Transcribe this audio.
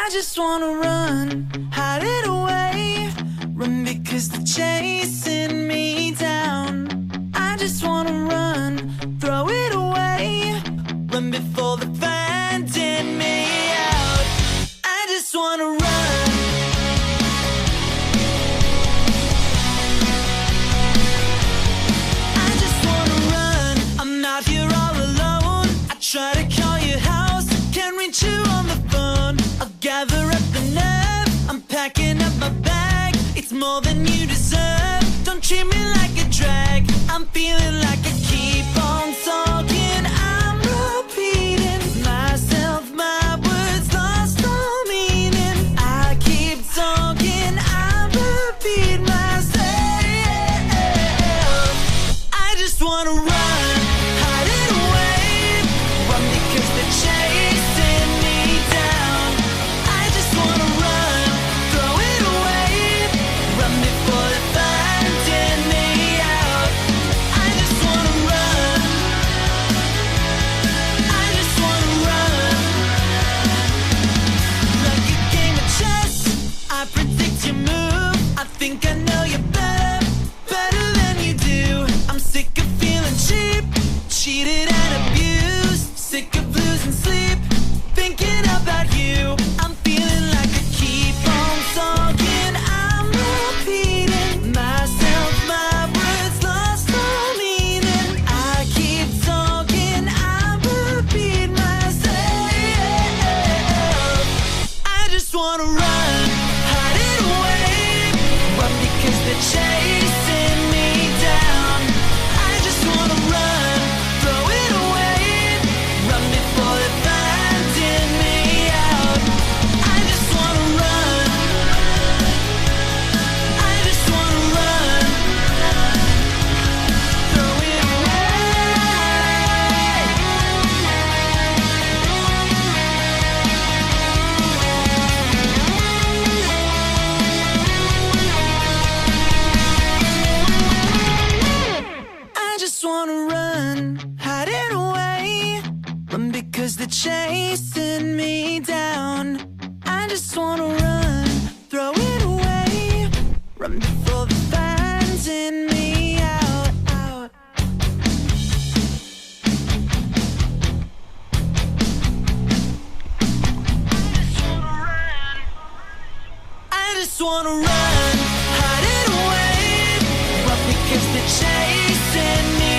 I just wanna run, hide it away. Run because they're chasing me down. I just wanna run, throw it away. Run before they're finding me out. I just wanna run. I just wanna run. I'm out here all alone. I try to call your house, can't reach you on the phone. I'll gather up the nerve, I'm packing up my bag. It's more than you deserve, don't treat me like a drag. I'm feeling like I keep on talking. I'm repeating myself, my words lost all meaning. I keep talking, I repeat myself. I just wanna run, hide it away. Run because they're chasing me down. I just wanna run, throw it away. Run before they're finding me out. I just wanna run. I just wanna run. Like a game of chess, I predict your move. I think I know you better, better than you do. I'm sick of feeling cheap, cheated and abused. Sick of losing sleep, thinking about you. I'm feeling like I keep on talking. I'm repeating myself, my words lost all meaning. I keep talking, I repeat myself. I just wanna run, hide it away. Run because they're chasing me down. I just wanna run, throw it away. Run before they're finding me out. I just wanna run. I just wanna run. Throw it away. I just wanna run, hide it away. Run because they're chasing me down. I just wanna run, throw it away. Run before they're finding me out, out. I just wanna run, hide it away. Run because they're chasing me